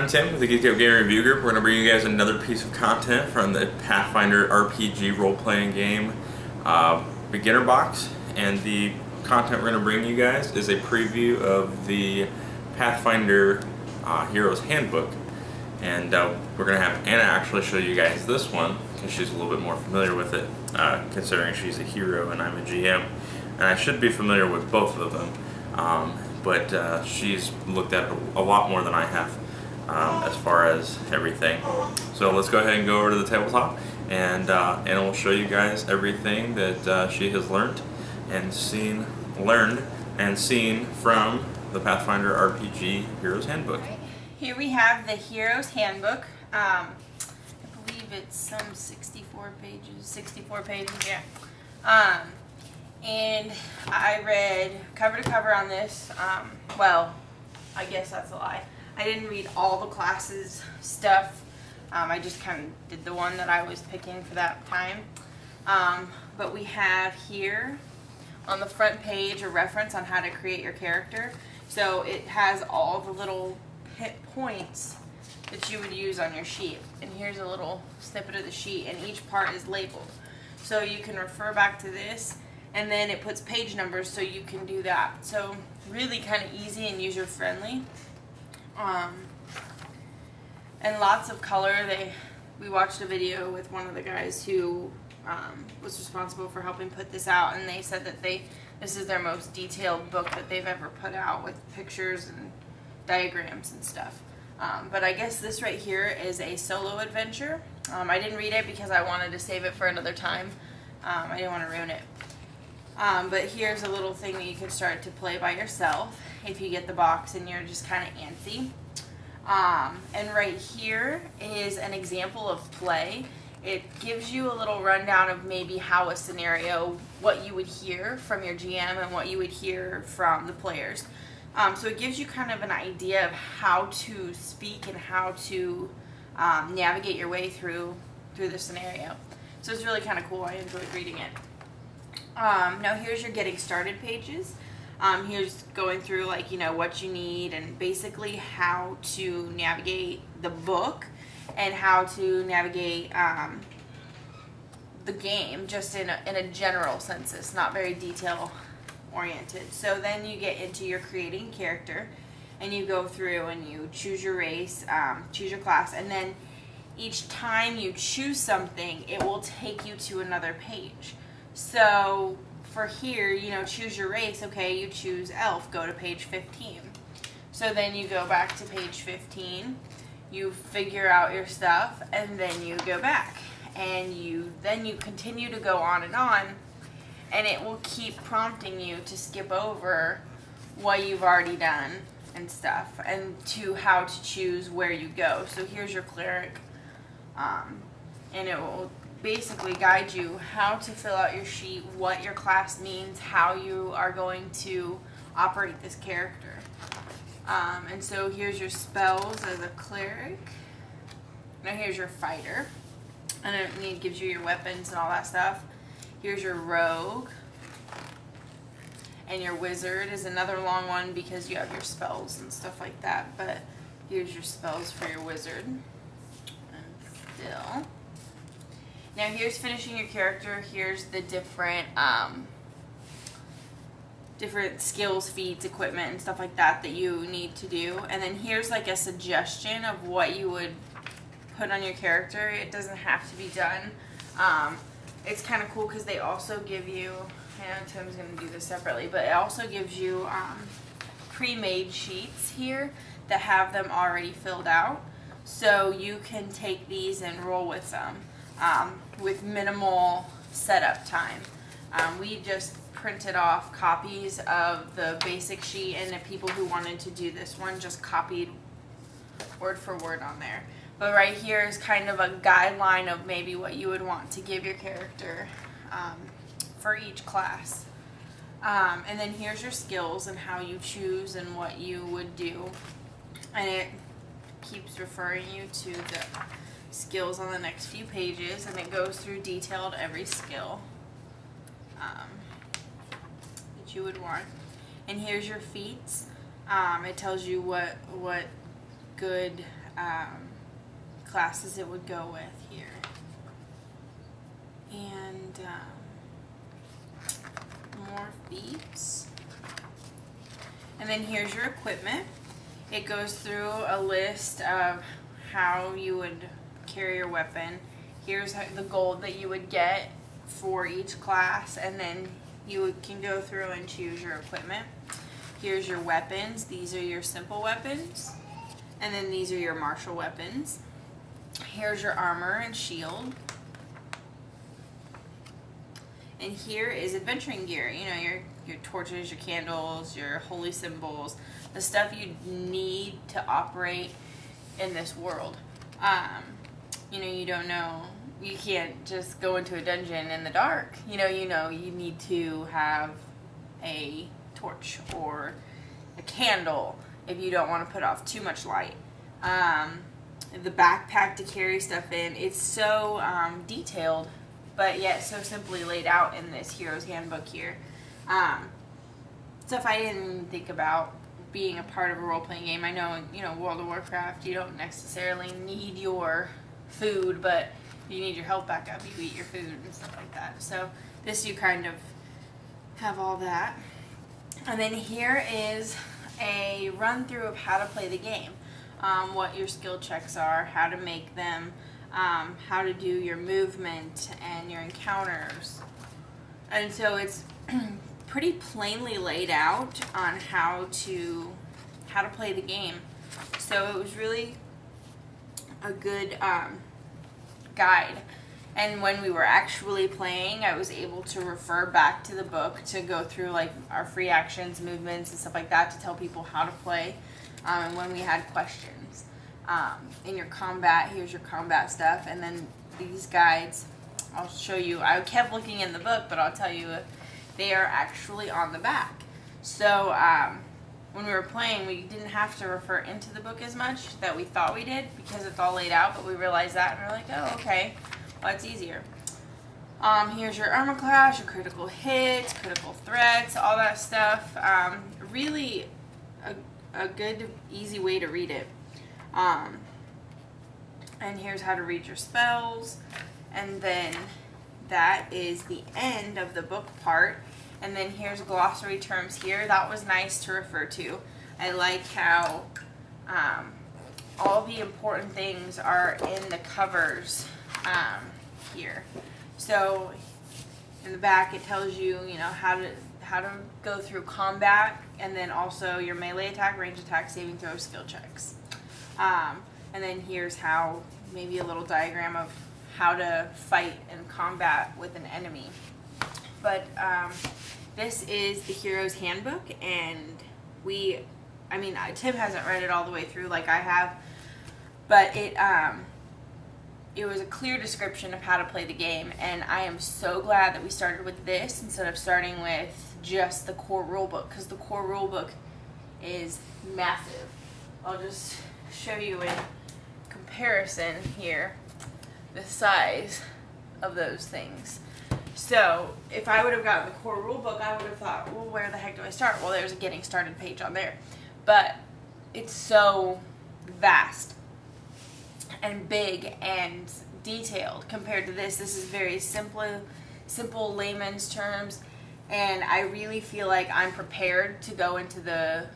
Tim with the Geekedupgaming Review Group. We're going to bring you guys another piece of content from the Pathfinder RPG role-playing game beginner box. And the content we're going to bring you guys is a preview of the Pathfinder Heroes Handbook. And we're going to have Anna actually show you guys this one because she's a little bit more familiar with it, considering she's a hero and I'm a GM. And I should be familiar with both of them. But she's looked at it a lot more than I have as far as everything. So let's go ahead and go over to the tabletop, and Anna will show you guys everything that she has learned and seen from the Pathfinder RPG Heroes Handbook. Right. Here we have the Heroes Handbook. I believe it's some 64 pages, yeah. And I read cover to cover on this. Well, I guess that's a lie. I didn't read all the classes stuff. I just kind of did the one that I was picking for that time. But we have here on the front page a reference on how to create your character. So it has all the little hit points that you would use on your sheet. And here's a little snippet of the sheet, and each part is labeled. So you can refer back to this. And then it puts page numbers so you can do that. So really kind of easy and user friendly. And lots of color. We watched a video with one of the guys who was responsible for helping put this out, and they said that this is their most detailed book that they've ever put out with pictures and diagrams and stuff. But I guess this right here is a solo adventure. I didn't read it because I wanted to save it for another time. I didn't want to ruin it. But here's a little thing that you can start to play by yourself if you get the box and you're just kind of antsy. And right here is an example of play. It gives you a little rundown of maybe how a scenario, what you would hear from your GM and what you would hear from the players. So it gives you kind of an idea of how to speak and how to navigate your way through the scenario. So it's really kind of cool. I enjoyed reading it. Now here's your getting started pages. Here's going through what you need and basically how to navigate the book and how to navigate the game just in a general census, not very detail oriented. So then you get into your creating character and you go through and you choose your race, choose your class, and then each time you choose something, it will take you to another page. So for here, choose your race. Okay, you choose elf, go to page 15. So then you go back to page 15, you figure out your stuff, and then you go back. And then you continue to go on, and it will keep prompting you to skip over what you've already done and stuff, and to how to choose where you go. So here's your cleric, and it will basically guide you how to fill out your sheet, what your class means, how you are going to operate this character. And so here's your spells as a cleric. Now here's your fighter, and it gives you your weapons and all that stuff. Here's your rogue, and your wizard is another long one because you have your spells and stuff like that. But here's your spells for your wizard. And still. Now here's finishing your character. Here's the different skills, feats, equipment, and stuff like that you need to do. And then here's like a suggestion of what you would put on your character. It doesn't have to be done. It's kind of cool because they also give you, I know Tim's going to do this separately, but it also gives you pre-made sheets here that have them already filled out. So you can take these and roll with them. With minimal setup time. We just printed off copies of the basic sheet, and the people who wanted to do this one just copied word for word on there. But right here is kind of a guideline of maybe what you would want to give your character for each class. And then here's your skills and how you choose and what you would do. And it keeps referring you to the skills on the next few pages, and it goes through detailed every skill that you would want. And here's your feats. It tells you what good classes it would go with here. And more beads. And then here's your equipment. It goes through a list of how you would carry your weapon. Here's the gold that you would get for each class, and then you can go through and choose your equipment. Here's your weapons. These are your simple weapons, and then these are your martial weapons. Here's your armor and shield. And here is adventuring gear. You know, your torches, your candles, your holy symbols, the stuff you need to operate in this world. You know, you don't know, you can't just go into a dungeon in the dark. You need to have a torch or a candle if you don't want to put off too much light. The backpack to carry stuff in, it's so detailed, but yet so simply laid out in this Hero's Handbook here. Stuff I didn't even think about being a part of a role-playing game. I know, World of Warcraft, you don't necessarily need your food, but you need your health back up. You eat your food and stuff like that. So this, you kind of have all that. And then here is a run-through of how to play the game. What your skill checks are, how to make them, how to do your movement and your encounters. And so it's pretty plainly laid out on how to play the game. So it was really a good guide. And when we were actually playing, I was able to refer back to the book to go through like our free actions, movements, and stuff like that to tell people how to play. And when we had questions. In your combat, here's your combat stuff. And then these guides, I'll show you. I kept looking in the book, but I'll tell you, they are actually on the back. So when we were playing, we didn't have to refer into the book as much that we thought we did because it's all laid out, but we realized that and we're like, oh, okay, well, it's easier. Here's your armor class, your critical hits, critical threats, all that stuff. Really a good, easy way to read it. And here's how to read your spells. And then that is the end of the book part. And then here's glossary terms here. That was nice to refer to. I like how all the important things are in the covers here. So in the back it tells you, how to go through combat, and then also your melee attack, range attack, saving throw, skill checks. And then here's how, maybe a little diagram of how to fight and combat with an enemy. But this is the Hero's Handbook, and Tim hasn't read it all the way through like I have, but it was a clear description of how to play the game, and I am so glad that we started with this instead of starting with just the core rulebook, because the core rulebook is massive. I'll just show you in comparison here the size of those things. So if I would have gotten the core rulebook, I would have thought, well, where the heck do I start? Well, there's a getting started page on there, but it's so vast and big and detailed compared to this. This is very simple layman's terms, and I really feel like I'm prepared to go into the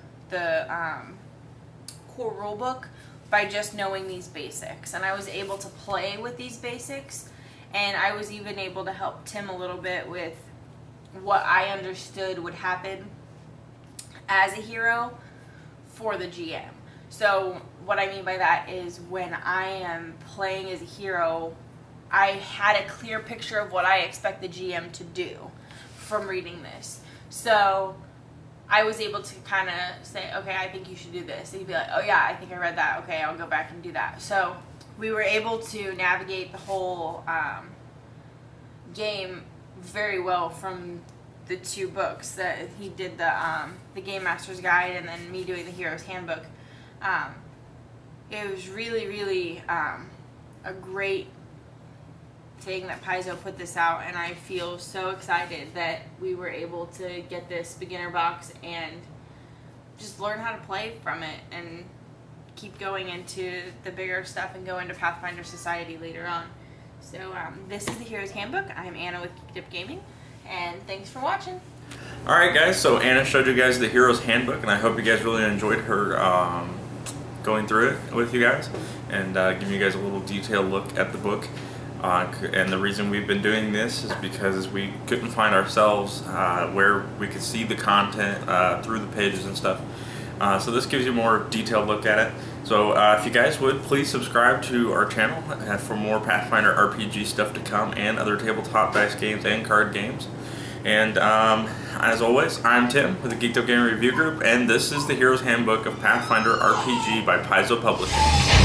core rulebook by just knowing these basics. And I was able to play with these basics, and I was even able to help Tim a little bit with what I understood would happen as a hero for the GM. So what I mean by that is when I am playing as a hero, I had a clear picture of what I expect the GM to do from reading this. So I was able to kind of say, okay, I think you should do this. And he'd be like, oh yeah, I think I read that. Okay, I'll go back and do that. So we were able to navigate the whole game very well from the two books that he did, the Game Master's Guide and then me doing the Hero's Handbook. It was really, really a great thing that Paizo put this out, and I feel so excited that we were able to get this beginner box and just learn how to play from it. And keep going into the bigger stuff and go into Pathfinder Society later on. So this is the Hero's Handbook. I'm Anna with Geekedupgaming, and thanks for watching. Alright guys, so Anna showed you guys the Hero's Handbook, and I hope you guys really enjoyed her going through it with you guys and giving you guys a little detailed look at the book. And the reason we've been doing this is because we couldn't find ourselves where we could see the content through the pages and stuff. So this gives you a more detailed look at it. So if you guys would, please subscribe to our channel for more Pathfinder RPG stuff to come, and other tabletop dice games and card games. And as always, I'm Tim with the Geeked Up Gaming Review Group, and this is the Hero's Handbook of Pathfinder RPG by Paizo Publishing.